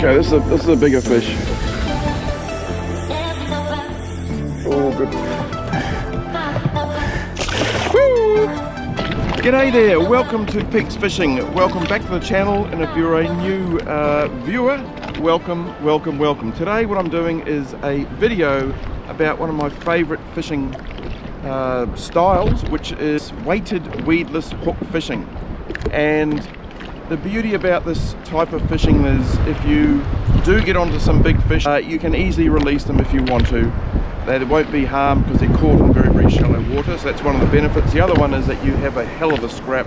Okay, this is a bigger fish. Oh, good. Woo! G'day there, welcome to Peeex Fishing. Welcome back to the channel, and if you're a new viewer, welcome. Today what I'm doing is a video about one of my favourite fishing styles, which is weighted weedless hook fishing. And the beauty about this type of fishing is if you do get onto some big fish, you can easily release them if you want to. They won't be harmed because they're caught in very shallow water, so that's one of the benefits. The other one is that you have a hell of a scrap.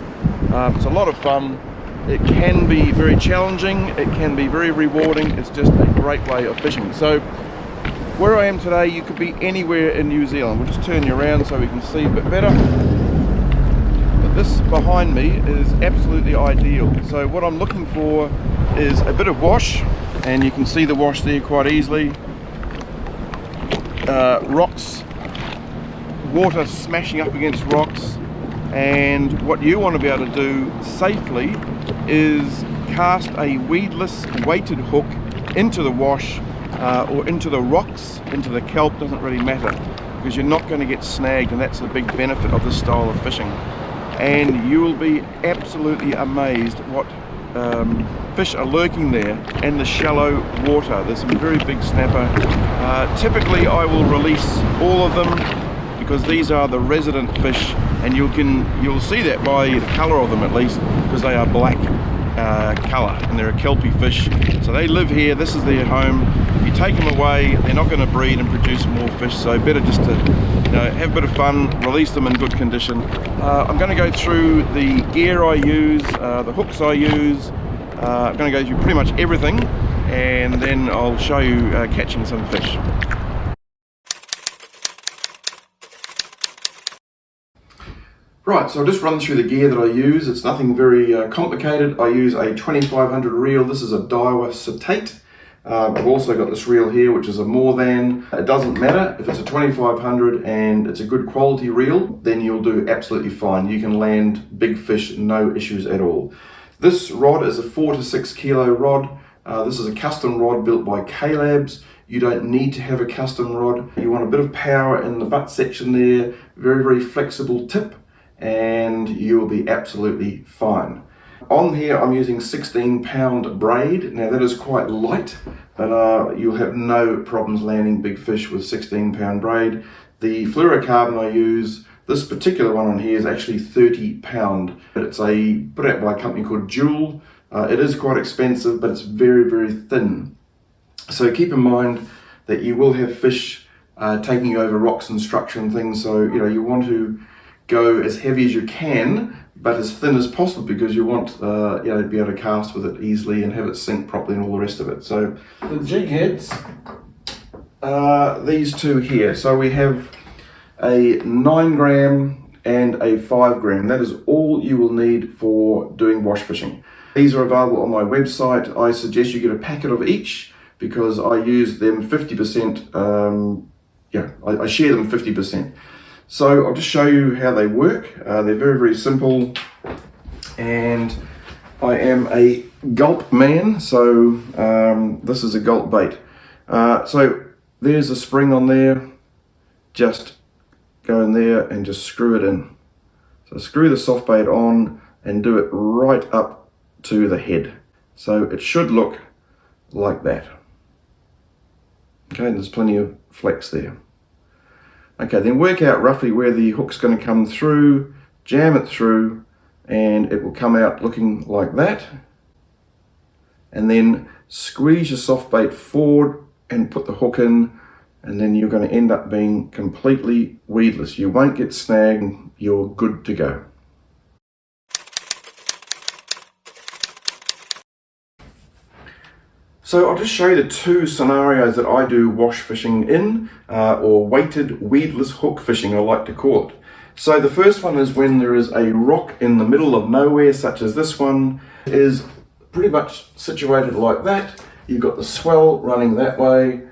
It's a lot of fun. It can be very challenging, it can be very rewarding. It's just a great way of fishing. So where I am today, you could be anywhere in New Zealand. We'll just turn you around so we can see a bit better. But this behind me is absolutely ideal. So what I'm looking for is a bit of wash, and you can see the wash there quite easily. Rocks, water smashing up against rocks, and what you want to be able to do safely is cast a weedless weighted hook into the wash or into the rocks, into the kelp, doesn't really matter, because you're not going to get snagged, and that's the big benefit of this style of fishing. And you will be absolutely amazed what fish are lurking there in the shallow water. There's some very big snapper. Typically I will release all of them because these are the resident fish, and you'll see that by the colour of them, at least, because they are black colour and they're a kelpy fish. So they live here, this is their home. If you take them away, they're not going to breed and produce more fish, so better just to have a bit of fun, release them in good condition. I'm going to go through the gear I use, the hooks I use. I'm going to go through pretty much everything, and then I'll show you catching some fish. Right, so I'll just run through the gear that I use. It's nothing very complicated. I use a 2500 reel. This is a Daiwa Cetate. I've also got this reel here, which is a more than. It doesn't matter if it's a 2500 and it's a good quality reel, then you'll do absolutely fine. You can land big fish, no issues at all. This rod is a 4 to 6 kilo rod. This is a custom rod built by K-Labs. You don't need to have a custom rod. You want a bit of power in the butt section there, very flexible tip, and you will be absolutely fine. On here I'm using 16-pound braid. Now that is quite light, but you'll have no problems landing big fish with 16-pound braid. The fluorocarbon I use, this particular one on here, is actually 30-pound. It's put out by a company called Jewel. It is quite expensive, but it's very thin. So keep in mind that you will have fish taking over rocks and structure and things, so you want to go as heavy as you can, but as thin as possible, because you want to be able to cast with it easily and have it sink properly and all the rest of it. So the jig heads are these two here. So we have a 9 gram and a 5 gram. That is all you will need for doing wash fishing. These are available on my website. I suggest you get a packet of each because I use them 50%. I share them 50%. So I'll just show you how they work. They're very simple, and I am a gulp man, so this is a gulp bait. So there's a spring on there. Just go in there and just screw it in. So screw the soft bait on and do it right up to the head. So it should look like that. Okay, there's plenty of flex there. Okay, then work out roughly where the hook's going to come through, jam it through, and it will come out looking like that. And then squeeze your soft bait forward and put the hook in, and then you're going to end up being completely weedless. You won't get snagged, you're good to go. So I'll just show you the two scenarios that I do wash fishing in, or weighted weedless hook fishing, I like to call it. So the first one is when there is a rock in the middle of nowhere, such as this one is pretty much situated like that. You've got the swell running that way,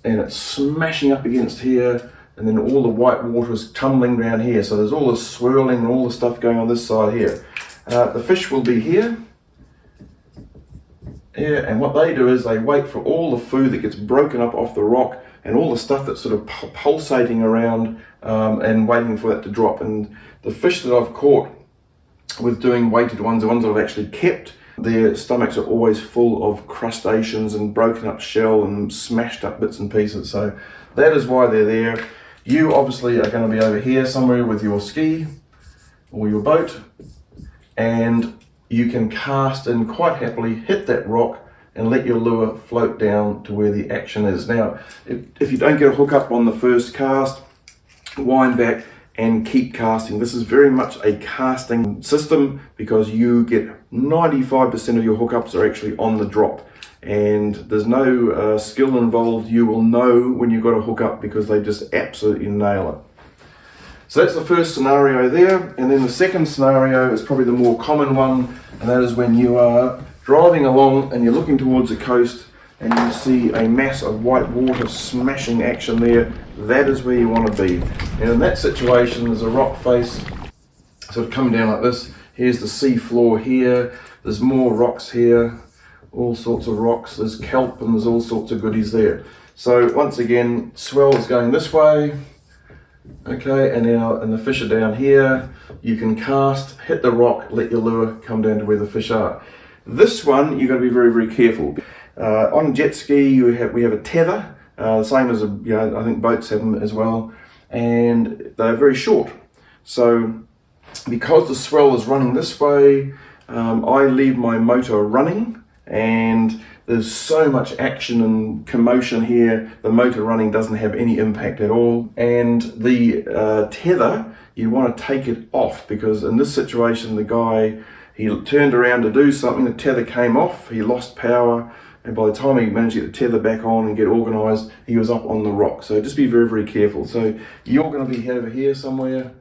and it's smashing up against here, and then all the white water is tumbling down here. So there's all this swirling and all the stuff going on this side here. The fish will be here. Yeah, and what they do is they wait for all the food that gets broken up off the rock and all the stuff that's sort of pulsating around and waiting for that to drop. And the fish that I've caught with doing weighted ones, the ones I've actually kept, their stomachs are always full of crustaceans and broken up shell and smashed up bits and pieces. So that is why they're there. You obviously are going to be over here somewhere with your ski or your boat, and you can cast in quite happily, hit that rock and let your lure float down to where the action is. Now, if you don't get a hook up on the first cast, wind back and keep casting. This is very much a casting system because you get 95% of your hookups are actually on the drop, and there's no skill involved. You will know when you've got a hookup because they just absolutely nail it. So that's the first scenario there, and then the second scenario is probably the more common one, and that is when you are driving along and you're looking towards the coast and you see a mass of white water smashing action there. That is where you want to be. And in that situation, there's a rock face sort of coming down like this. Here's the sea floor here. There's more rocks here, all sorts of rocks. There's kelp and there's all sorts of goodies there. So once again, swell is going this way. Okay, and now and the fish are down here. You can cast, hit the rock, let your lure come down to where the fish are. This one, you've got to be very, very careful. On jet ski, we have a tether, the same as I think boats have them as well, and they're very short. So because the swell is running this way, I leave my motor running, and there's so much action and commotion here, the motor running doesn't have any impact at all. And the tether, you want to take it off, because in this situation the guy, he turned around to do something, the tether came off, he lost power, and by the time he managed to get the tether back on and get organised, he was up on the rock. So just be very, very careful. So you're going to be over here somewhere,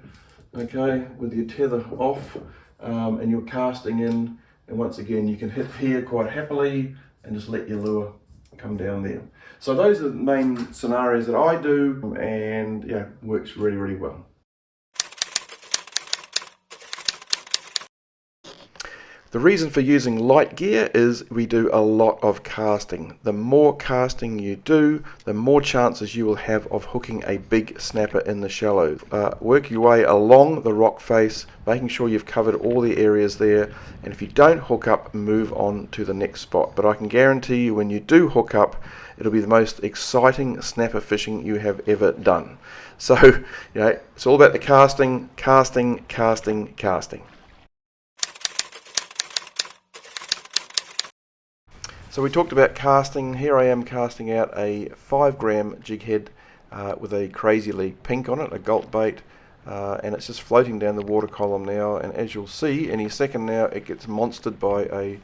okay, with your tether off, and you're casting in, and once again you can hit here quite happily and just let your lure come down there. So those are the main scenarios that I do, and yeah, works really, really well. The reason for using light gear is we do a lot of casting. The more casting you do, the more chances you will have of hooking a big snapper in the shallows. Work your way along the rock face, making sure you've covered all the areas there, and if you don't hook up, move on to the next spot. But I can guarantee you when you do hook up, it'll be the most exciting snapper fishing you have ever done. So, it's all about the casting, casting, casting, casting. So we talked about casting. Here I am casting out a 5-gram jig head with a Crazy League pink on it, a gulp bait, and it's just floating down the water column now, and as you'll see any second now it gets monstered by a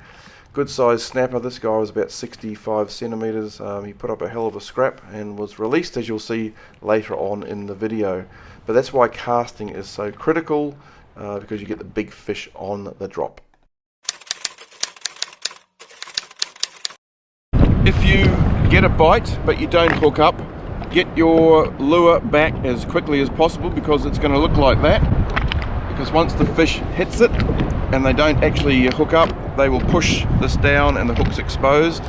good sized snapper. This guy was about 65 centimeters. He put up a hell of a scrap and was released, as you'll see later on in the video. But that's why casting is so critical, because you get the big fish on the drop. If you get a bite but you don't hook up, get your lure back as quickly as possible, because it's going to look like that. Because once the fish hits it and they don't actually hook up, they will push this down and the hook's exposed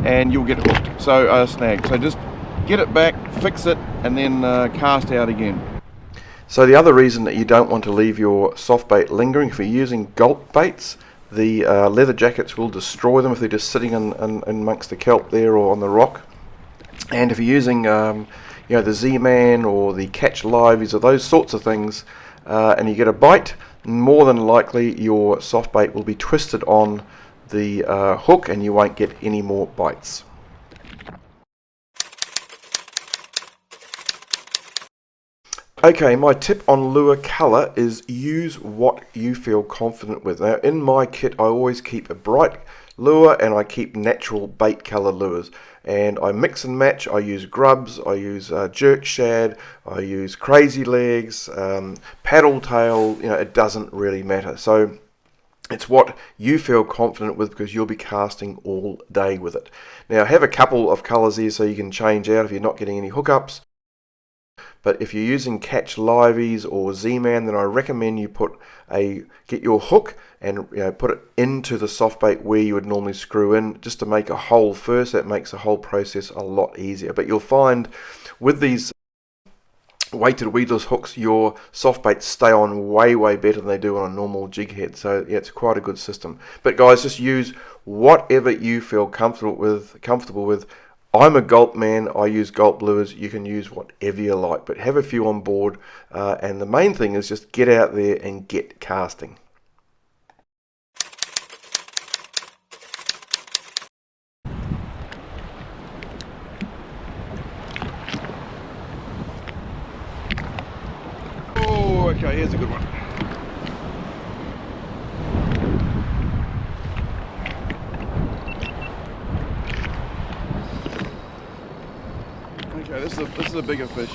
and you'll get hooked, so snagged. So just get it back, fix it, and then cast out again. So the other reason that you don't want to leave your soft bait lingering, if you're using gulp baits, the leather jackets will destroy them if they're just sitting in amongst the kelp there or on the rock. And if you're using the Z-Man or the Catch Liveys or those sorts of things, and you get a bite, more than likely your soft bait will be twisted on the hook and you won't get any more bites. Okay, my tip on lure colour is use what you feel confident with. Now in my kit I always keep a bright lure and I keep natural bait colour lures, and I mix and match. I use grubs, I use jerk shad, I use crazy legs, paddle tail, it doesn't really matter. So it's what you feel confident with, because you'll be casting all day with it. Now have a couple of colours here so you can change out if you're not getting any hookups. But if you're using Catch Liveys or Z-Man, then I recommend you get your hook and put it into the soft bait where you would normally screw in, just to make a hole first. That makes the whole process a lot easier. But you'll find with these weighted weedless hooks, your soft baits stay on way better than they do on a normal jig head. So yeah, it's quite a good system. But guys, just use whatever you feel comfortable with. I'm a gulp man. I use gulp lures. You can use whatever you like, but have a few on board. And the main thing is just get out there and get casting. Oh, okay, here's a good one. Okay, this is a bigger fish.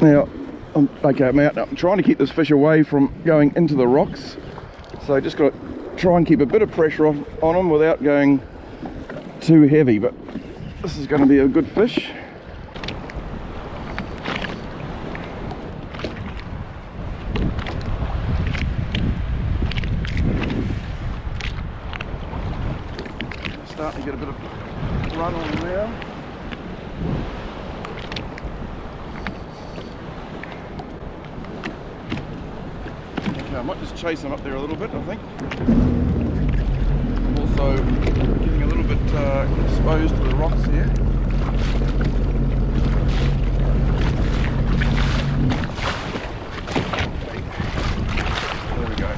Now, I'm out now. I'm trying to keep this fish away from going into the rocks, so just got to try and keep a bit of pressure on him without going too heavy. But this is going to be a good fish. Starting to get a bit of run on now. I might just chase him up there a little bit, I think. I'm also getting a little bit exposed to the rocks here. Okay. There we go.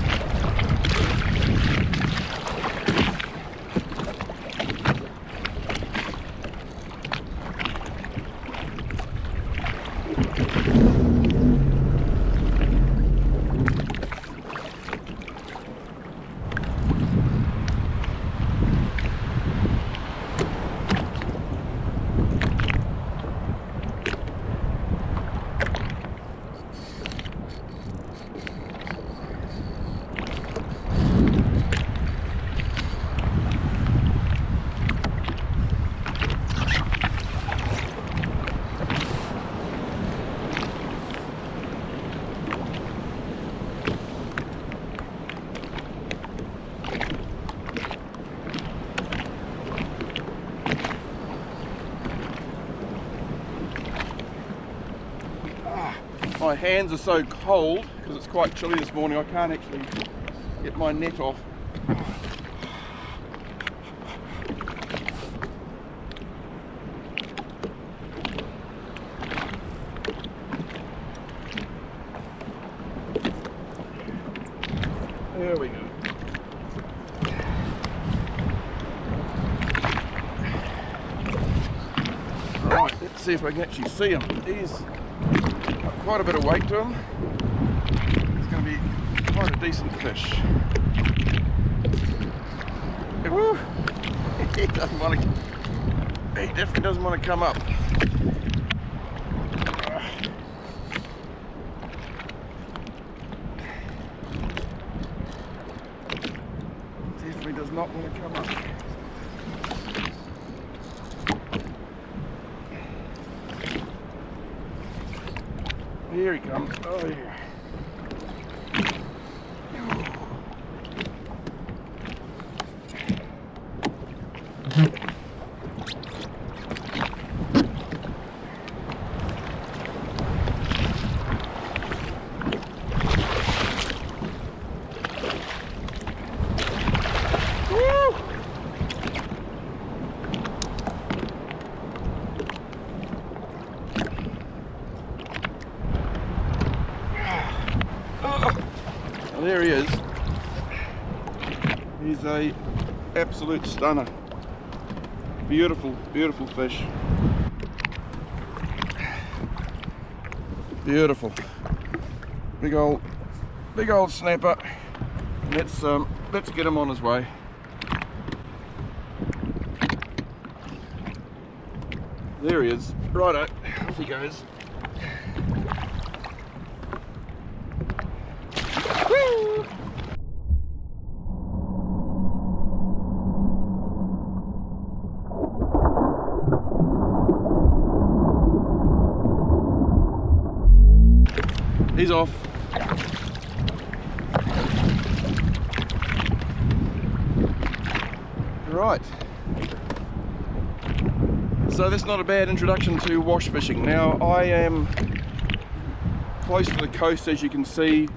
My hands are so cold because it's quite chilly this morning. I can't actually get my net off. There we go. Alright, let's see if I can actually see him. He's got quite a bit of weight to him. It's going to be quite a decent fish. Woo. He definitely doesn't want to come up. Definitely does not want to come up. Here he comes. Oh yeah. Well, there he is. He's a absolute stunner. Beautiful, beautiful fish. Beautiful. Big old big old snapper. Let's get him on his way. There he is. Righto, off he goes. Woo! He's off. Right. So that's not a bad introduction to wash fishing. Now I am close to the coast, as you can see.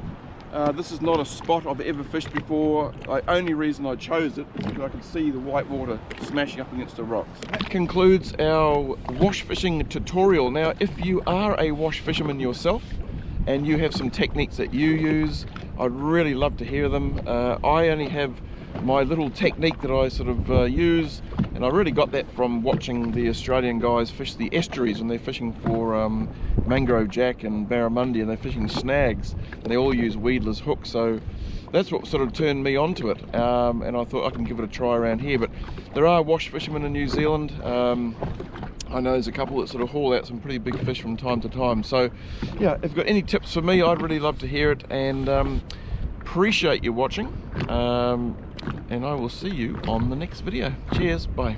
This is not a spot I've ever fished before. The only reason I chose it is because I can see the white water smashing up against the rocks. That concludes our wash fishing tutorial. Now if you are a wash fisherman yourself and you have some techniques that you use, I'd really love to hear them. I only have my little technique that I sort of use, and I really got that from watching the Australian guys fish the estuaries when they're fishing for mangrove jack and barramundi, and they're fishing snags, and they all use weedless hooks. So that's what sort of turned me onto it, and I thought I can give it a try around here. But there are wash fishermen in New Zealand. I know there's a couple that sort of haul out some pretty big fish from time to time. So yeah, if you've got any tips for me, I'd really love to hear it, and appreciate you watching, and I will see you on the next video. Cheers, bye.